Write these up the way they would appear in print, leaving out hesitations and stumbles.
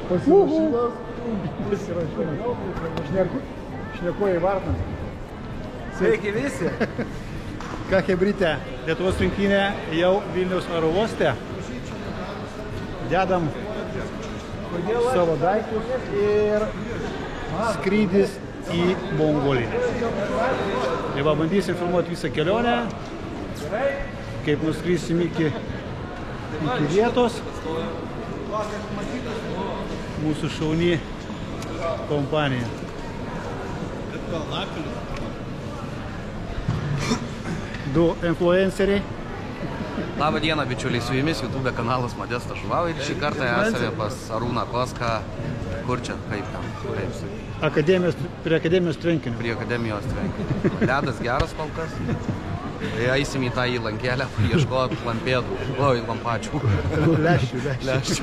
Pasirašymas. Šnekuoja Varnas. Sveiki visi. Ką hebrytė, Lietuvos rinktinė jau Vilniaus oro uoste. Dedam savo daiktus ir skrydis į Mongoliją. Tai va, bandysim filmuoti visą kelionę, kaip nuskrysim iki vietos. Mūsų šauni kompanija. Du influenceriai. Labą dieną, bičiuliai, su jumis YouTube kanalas Modestas Žuvau ir šį kartą esame pas Arūną Koską. Kur čia, kaip ten, kaip sakyti? Prie akademijos tvenkinio. Prie akademijos tvenkinio. Ledas geras kol kas. Eisim į tą įlankėlę, ieškoti lampėdų. Oi, lampačių. Leščių.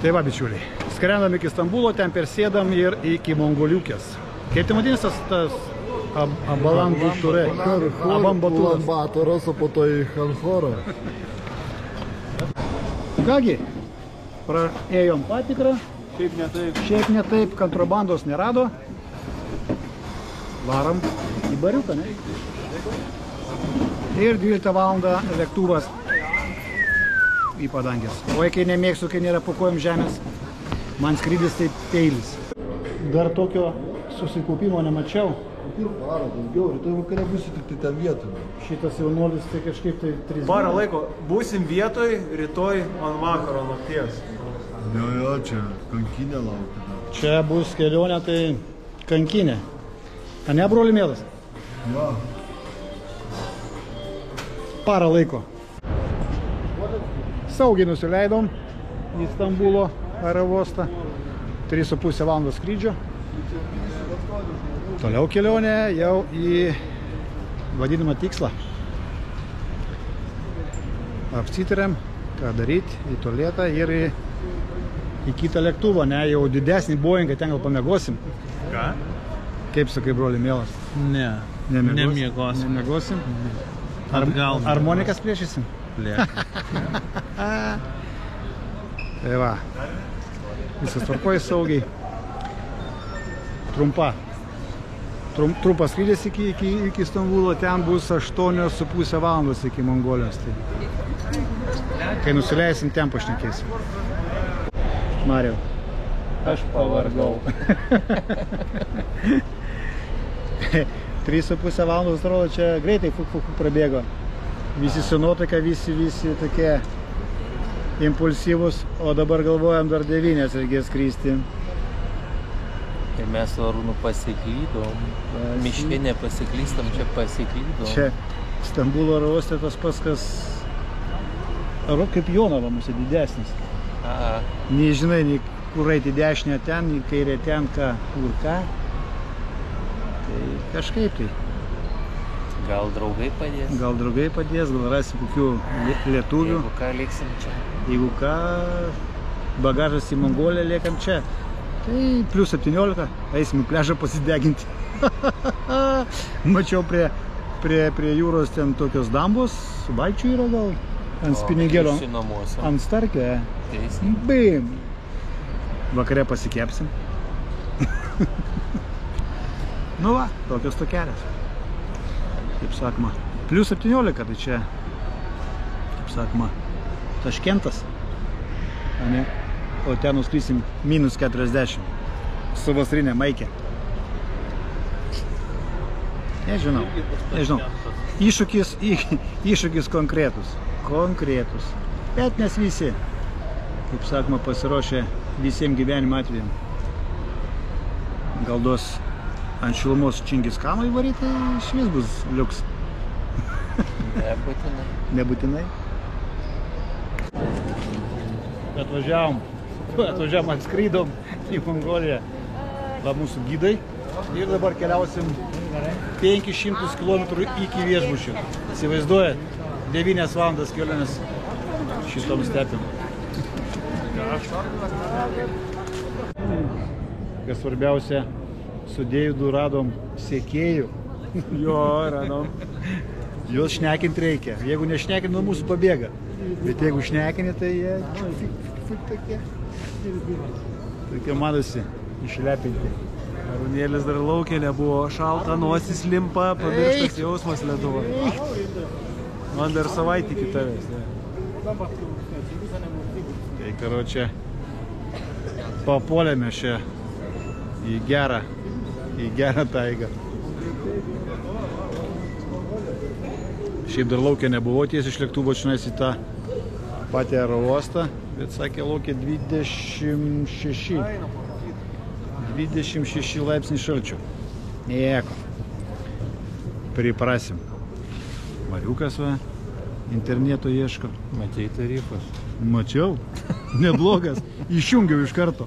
Tai va, bičiuliai. Skrendam iki Stambulo, ten persėdam ir iki Mongoliukės. Kaip tai vadinasi tas Abalanbaturas, o po to į Hanchorą. Kągi, praėjom patikrą. Šiaip ne taip, kontrabandos nerado. Varam į bariuką, ne? Ir 12 valandą lėktuvas į padangės. Oi, kai nemėgstu, kai nėra po kojom žemės, man skrydis tai peilis. Dar tokio susikaupimo nemačiau. Parą daugiau, rytoj vakare būsi tik tai ten vietoje. Šitas jaunuolis tai kažkaip tai 3 Parą laiko. Būsim vietoj, rytoj ant vakaro nakties. Jo, čia kankinė laukia. Čia bus kelionė, tai kankinė. A ne, broli mielas? Jo. Parą laiko. Saugiai nusileidom į Stambulo aerouostą. 3,5 valandos skrydžio. Toliau kelionė jau į vadinamą tikslą. Apsitarėm, ką daryti, į tualetą ir į kitą lėktuvą, ne, jau didesnį Boeingą, ten gal pamiegosim. Ką? Kaip sakai, broli mielas? Ne, nemiegosim. Nemiegosim? Atgal. Harmonikas plėšysim? Plėšysim. Tai va, viskas tvarkoja saugiai. Trumpas skrydis iki Stambulo, ten bus 8,5 valandos iki Mongolijos. Tai, kai nusileisim, ten pašnekėsim. Mariau, aš pavargau. 3,5 valandos, atrodo, čia greitai prabėgo. Visi su nuotaika, visi tokie impulsyvus, o dabar galvojam dar 9 reikės skristi. Ir mes su Arūnu pasiklydom. Miške nepasiklystam, čia pasiklydom. Čia Stambulo oro uoste tas pats, kas kaip Jonava mūsų didesnis. Nežinai, nei kur eiti dešinę ten, nei kairę ten, kur ką. Tai kažkaip tai. Gal draugai padės? Gal rasi kokių lietuvių. Jeigu ką, lieksim čia. Jeigu ką, bagažas į Mongoliją liekam čia. Tai plius 17, eisim į pliažą pasideginti. Mačiau prie jūros ten tokios dambos, valčių yra gal, ant spiningėlio, ant starkio. Bim! Vakare pasikepsim. Nu va, tokios tokelės. Kaip sakoma, plius 17, tai čia, kaip sakoma, Taškentas. O ten nuskrysim minus 40 su vasarinė maikė. Nežinau. Iššūkis konkretus. Bet mes visi, kaip sakoma, pasiruošę visiems gyvenimo atvejam. Gal duos ant šilumos Čingiskano įvaryti, tai išvis bus liuks. Nebūtinai. Atvažiavom, atskrydom į Mongoliją. Va mūsų gidai. Ir dabar keliausim 500 km iki viešbučių. Įsivaizduojat, 9 valandas kelionės šitom stepėm. Kas svarbiausia, su Deividu radom sekėjų. Jo, radom. Juos šnekint reikia. Jeigu nešnekint, nuo mūsų pabėga. Bet jeigu šnekini, tai jie Tokie matosi išlepinti. Arūnėlis dar laukia, nebuvo šalta, nosis limpa, pamirštas jausmas Lietuva. Man dar savaitį iki tavęs. Ne? Tai karočią papuolėme šią į gerą taigą. Šiaip dar laukia nebuvo tiesiai iš lėktuvo čionais į tą patį aerouostą, bet sakė laukia 26 laipsnių šalčio. Nieko. Priprasim. Mariukas va, interneto ieško. Matei tarifas? Mačiau. Neblogas. Išjungiau iš karto.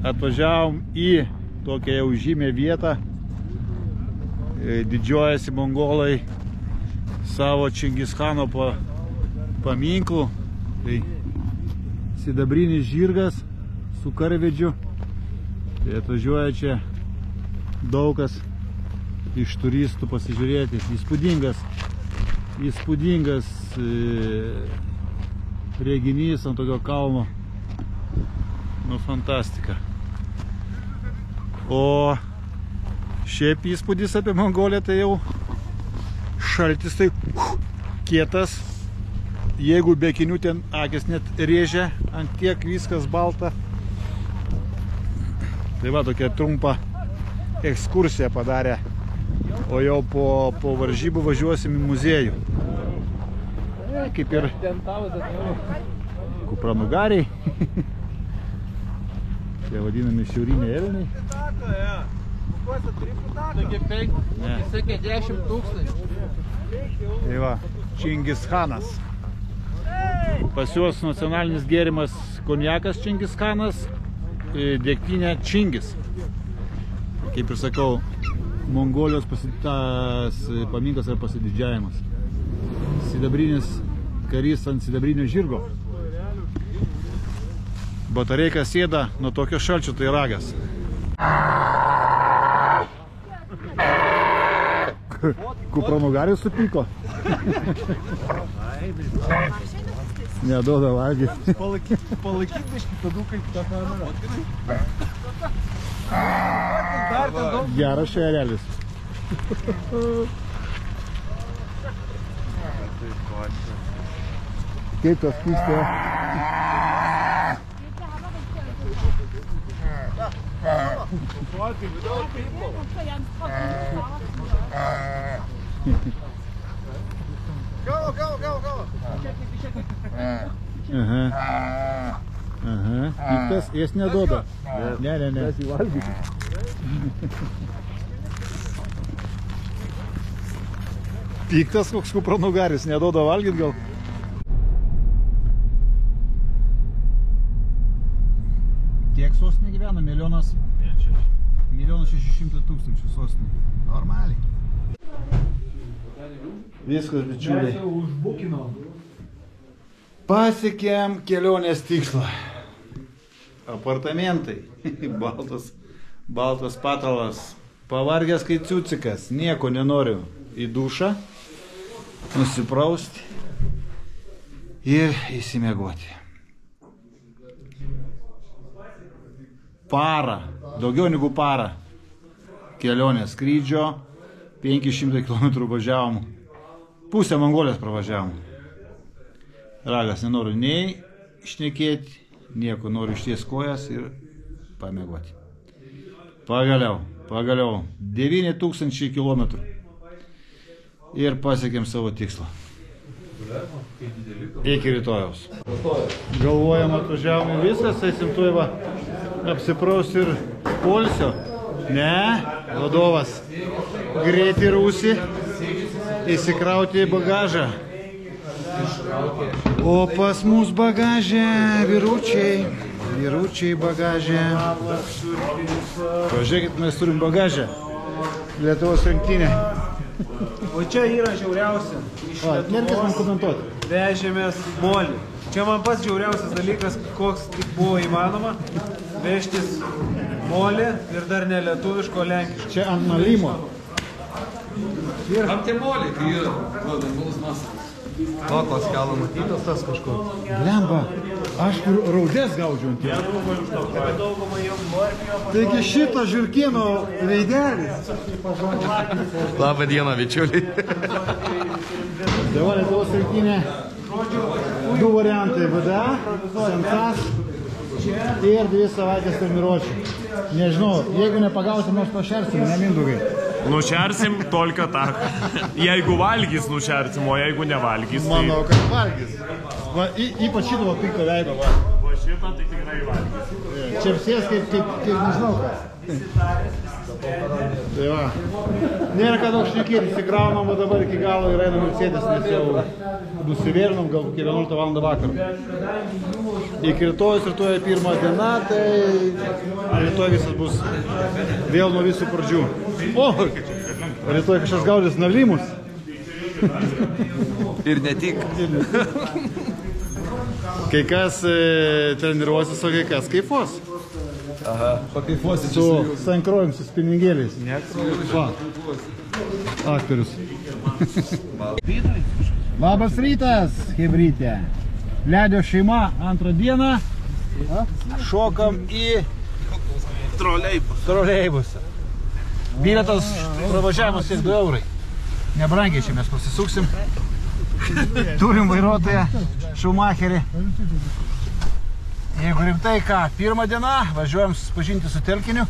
Atvažiavom į tokią jau žymę vietą. Didžiuojasi mongolai savo Čingischano paminklų. Tai sidabrinis žirgas su karvedžiu. Tai atvažiuoja čia daug kas iš turistų pasižiūrėti. Įspūdingas reginys ant tokio kalno. Nu, fantastika. O šiaip įspūdis apie Mongoliją tai jau šaltis tai kietas. Jeigu be akinių ten akis net rėžia, ant tiek viskas balta. Tai va, tokia trumpa ekskursija padarė. O jau po varžybų važiuosim į muziejų. Kaip ir kupranugariai. Tie vadinami šiauriniai elniai. Sakė 10 000. Tai va, Čingischanas. Pas juos nacionalinis gėrimas konjakas Čingischanas, degtinė Čingis. Kaip ir sakau, Mongolijos paminklas yra pasididžiavimas. Sidabrinis karys ant sidabrinio žirgo. Batareika sėda nuo tokio šalčio, tai ragas. Kupranugaris supyko. Neduoda valgyti. Palaikyk biškį, tada kaip tą kamerą. Geras šerelis. Kaip tas pūstė? Piktas, jis neduoda. Ne. Piktas koks kupranugaris, neduoda valgyt gal. Kiek sostinė gyvena? 1 600 000 sostinė. Normaliai. Viskas, bičiuliai. Pasiekėm kelionės tikslą. Apartamentai. Baltas patalas. Pavargęs kaip ciucikas. Nieko nenoriu. Į dušą. Nusiprausti. Ir įsimiegoti. Parą. Daugiau negu parą. Kelionės skrydžio. 500 km važiavom. Pusę Mongolijos pravažiavom. Ragas, nenoriu nei šnekėti, nieko, noriu išties kojas ir pamiegoti. Pagaliau, 9000 km. Ir pasiekėm savo tikslą. Iki rytojaus. Galvojam, atvažiavome viskas, eisim tuoj va apsipraus ir polsio. Ne, vadovas. Greitai rūsi, įsikrauti bagažą. O pas mus bagažė, vyručiai bagažė. Pažiūrėkit, mes turim bagažę. Lietuvos rinktinė. O čia yra žiauriausia. Nereikės man komentuoti. Vežėmės molį. Čia man pats žiauriausias dalykas, koks tik buvo įmanoma. Vežtis molį ir dar ne lietuviško, lenkiško. Čia ant malimo. Tam tie moliai, kai yra. Nebus masas. Tokos kelo matytas tas kažkur. Lemba, aš raudės gaudžiu ant jo. Taigi šito žiurkėno veidelis. Labą dieną, bičiuliai. Dabar Lietuvos rinktinė. Du variantai VDA, Sensas ir 2 savaitės treniruočių. Nežinau, jeigu nepagausim, nors pašersim, ne Mindaugai. Nušersim tolka tak. Jeigu valgys, nušersim, o jeigu nevalgys, tai... Manau, kad valgys. Va, ypač šito va pikto veido. Va. Va šitą tai tikrai valgys. Čepsės kaip nežinau kas. Tai va. Nėra ką daug šnekėti, įsikraunam, o dabar iki galo ir einam ilsėtis, nes jau nusivėlinom gal iki 11 val. Vakarą. Iki rytojus, rytoj pirma diena, tai rytoj visas bus vėl nuo visų pradžių. O, rytoj kažkas gaudys nalimus. Ir ne tik. Kai kas treniruosis, o kai kas kaifos. Aha, pakaifuosi Su sankrojim, su spiningėliais. Va, aktorius. Labas rytas, hebrytė. Ledio šeima, antrą dieną. Šokam į troleibusą. Bilietas pravažiavimas tiek 2 eurai. Nebrangiai čia mes pasisuksim. Turim vairuotoją, Šumacherį. Jeigu rimtai ką, pirmą dieną važiuojam susipažinti su telkiniu.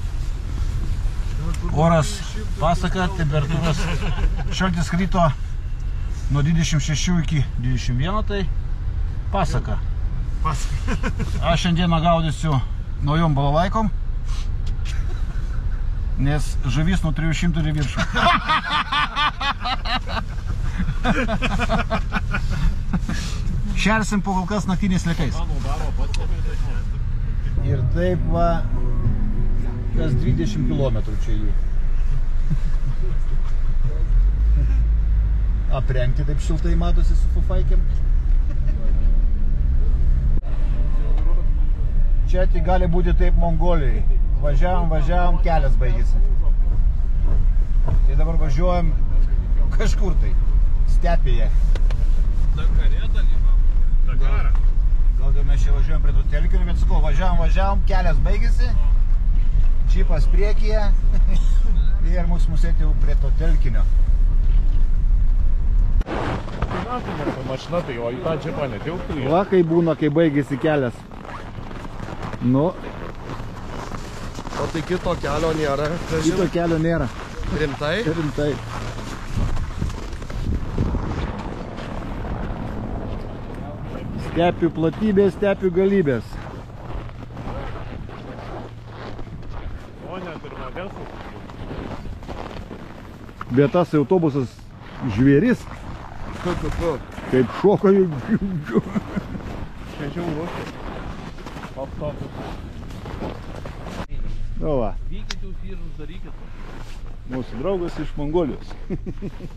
Oras pasaka, temperatūros šaltis krito nuo 26 iki 21, tai pasaka. Aš šiandieną gaudysiu naujom balalaikom, nes žuvis nuo 300 ir viršų. Šersim po kol kas naktiniais lekais. Ir taip va, kas 20 km čia jų. Aprengti taip šiltai matosi su fufaikėm. Čia tik gali būti taip Mongolijai. Važiavom, kelias baigėsi. Tai dabar važiuojam kažkur tai, stepėje. Gal mes čia važiuojam prie to telkinio, bet sakau, važiavom, kelias baigėsi, džipas priekyje ir mus atėjo prie to telkinio. Mašina tai, o į tą džipą netilptų. Va, kai būna, kai baigėsi kelias. Nu, O tai kito kelio nėra. kito kelio nėra. Rimtai? Rimtai. Stepių platybės, stepių galybės. O net ir Modesas. Bet tas autobusas žvėris, kaip šoko jų. Šešiau ruošė. Aptopus. Nu va, Vykit jūs įžus, darykit. mūsų draugas iš Mongolijos.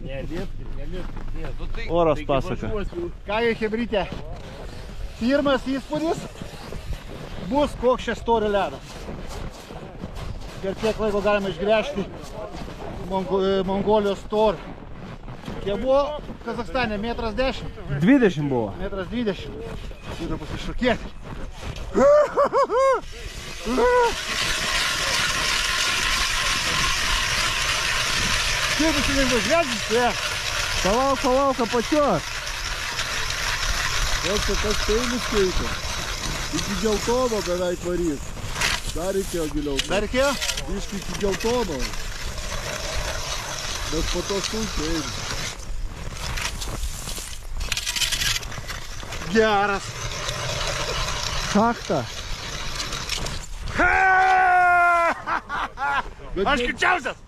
Neliepkit. Oras pasaka. Kągi, hebrytė, pirmas įspūdis bus koks čia storio ledas. Per kiek laiko galima išgręžti Mongolijos storį. Kiek buvo Kazakstane? 1,10 m? 20 buvo. 1,20 m. Šitą pasišokėti. Kaip jūs lengvai žvedžius, tai? Palauk, apačios. Vėl čia tas peilis keitė. Iki geltono beveik varys. Dar reikėjo giliau. Dar reikėjo? Biškai iki geltono. Bet po to sunkiai eina. Geras. Šachta. Aš kičiausias.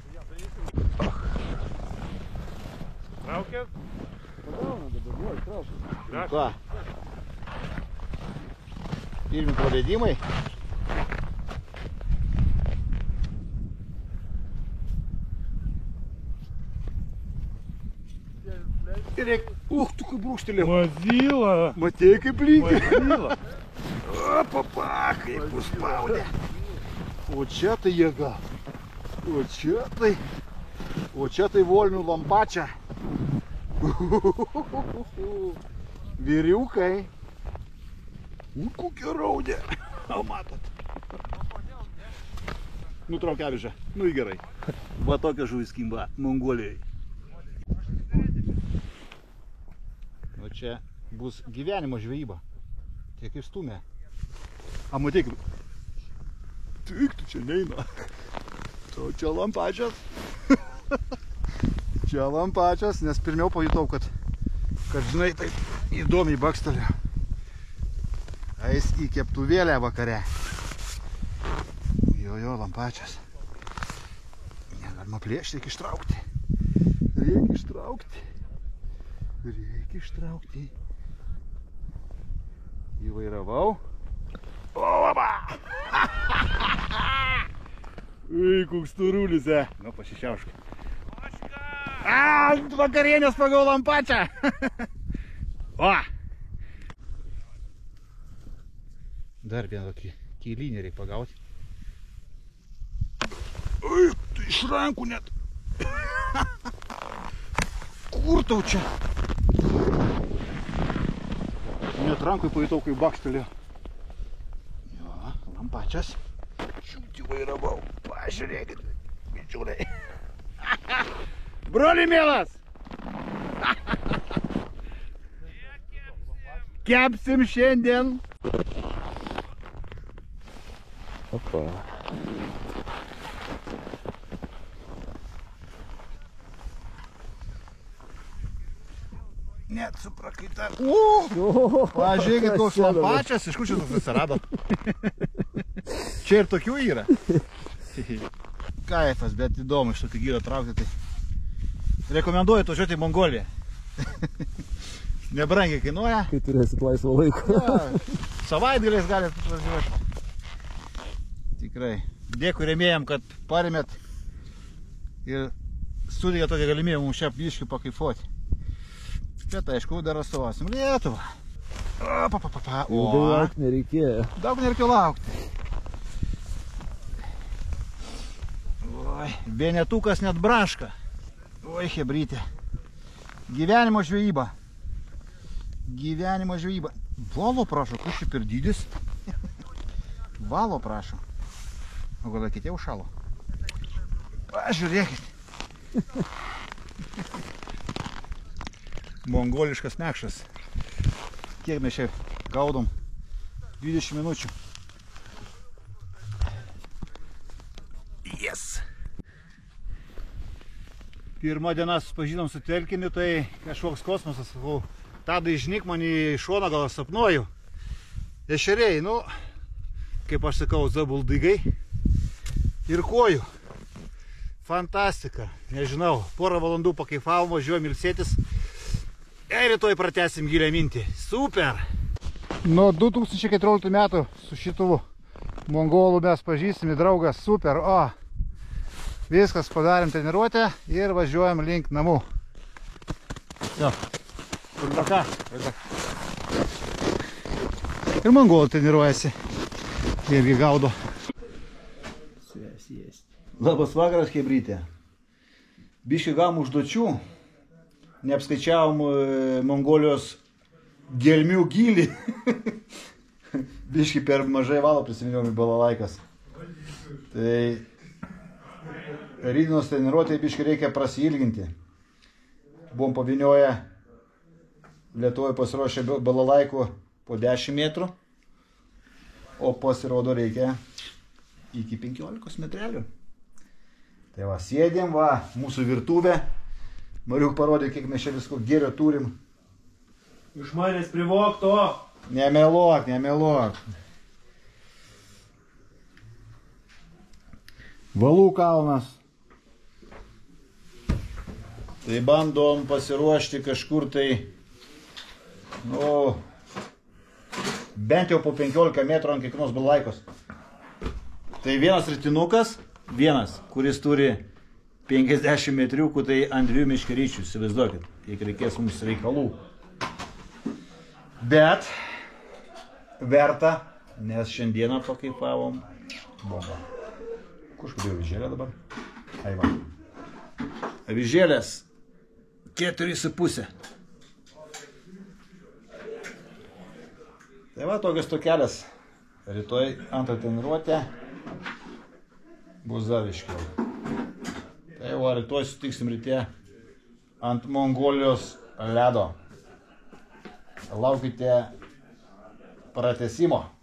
Traukėt? Ką? Pirmi pravedimai. Ir reik... tu kaip brūkštelėjau. Mazila. Matėjai kaip lygiai. Mazila. Papa, kaip užspaudė. O čia tai jėga. O čia tai... O čia tai Volnių lampačia. Vyriukai. Kokia raudė. O matot. Nutraukia avižą. Nu į gerai. Va tokia žuvis kimba Mongolijai. O čia bus gyvenimo žvejyba. Tiek kaip stumė. A matyk. Tik tu čia neina. O čia lampačias. Čia lampačias, nes pirmiau pajutau, kad žinai, taip įdomiai bakstelė. Eis į keptuvėlę vakare. Jo, lampačias. Negalima plėšti, reikia ištraukti. Reikia ištraukti. Įvairavau. Oba! Koks turulis, Nu, pasišiaušk. Vakarienės pagau lampačią. O! Dar vieną tokį keilinį reikia pagauti. Tai iš rankų net. Kur tau čia? Net rankui pajutau, kai bakstelėjo. Jo, lampačias. Čiūti vairavau. Pažiūrėkit, bičiuliai. Broli mielas! Kepsim šiandien. Opa. Net suprakaita. Pažiūrėkit, koks lampačias, iš kur čia toks atsirado. Čia ir tokių yra. Kaifas, bet įdomu iš tokį gyrą traukti. Tai rekomenduoju atvažiuoti į Mongoliją. Nebrangiai kainuoja. Kai turėsit laisvo laiko. Savaitgaliais galite atvažiuoti. Tikrai. Dėkui rėmėjam, kad parėmėt ir suteikėt tokią galimybę mums čia biškį pakaifuoti. Bet aišku, dar atstovasim Lietuvą. Daug laukti nereikėjo. Daug nereikėjo laukti. Oi, vienetukas net braška. Oi, hebrytė. Gyvenimo žvejyba. Gyvenimo žvejyba. Valo prašo, kus čia per dydis. Valo prašo. O gal kiti jau šalo. Pažiūrėkit. Mongoliškas mekšas. Kiek mes čia gaudom? 20 minučių. Yes! Pirmą dieną susipažinom su telkiniu, tai kažkoks kosmosas. Tadai žnyk man į šoną, gal sapnuoju. Ešeriai, nu, kaip aš sakau, zabuldygai. Ir kojų. Fantastika. Nežinau, porą valandų pakaifavom, važiuojam ilsėtis. Ir rytoj pratęsim gilią mintį. Super! Nuo 2014 metų su šitu mongolų mes pažįstami draugas. Super! O! Viskas, padarėm treniruotę ir važiuojam link namų. Jo. Kurbaka. Ir mongolų treniruojasi. Irgi gaudo. Labas vakaras, hebrytė. Biškai gavom užduočių. Neapskaičiavom Mongolijos gelmių gylį. Biškai per mažai valo prisiminiau į balalaikas. Tai rytdienos treniruotėje biškai reikia prasiilginti. Buvom pavynioję Lietuvoje pasiruošę balalaikų po 10 metrų, o pasirodo reikia iki 15 metrelių. Tai va, sėdėm, va, mūsų virtuvė. Mariuk parodė, kiek mes čia visko gėrio turim. Iš manęs privok to. Nemeluok, nemeluok. Valų kalnas. Tai bandom pasiruošti kažkur tai, nu, bent jau po 15 metrų ant kiekvienos balalaikos. Tai vienas ritinukas, vienas, kuris turi 50 metriukų, tai ant 2 miškeryčių, įsivaizduokit, kiek reikės mums reikalų. Bet verta, nes šiandieną pakaifavom bombą. Kažkodėl žėlė dabar? Ai va. Avižėlės 4,5. Tai va, tokios tokelės. Rytoj antrą treniruotę bus dar aiškiau. Tai va, rytoj sutiksim ryte ant Mongolijos ledo. Laukite pratęsimo.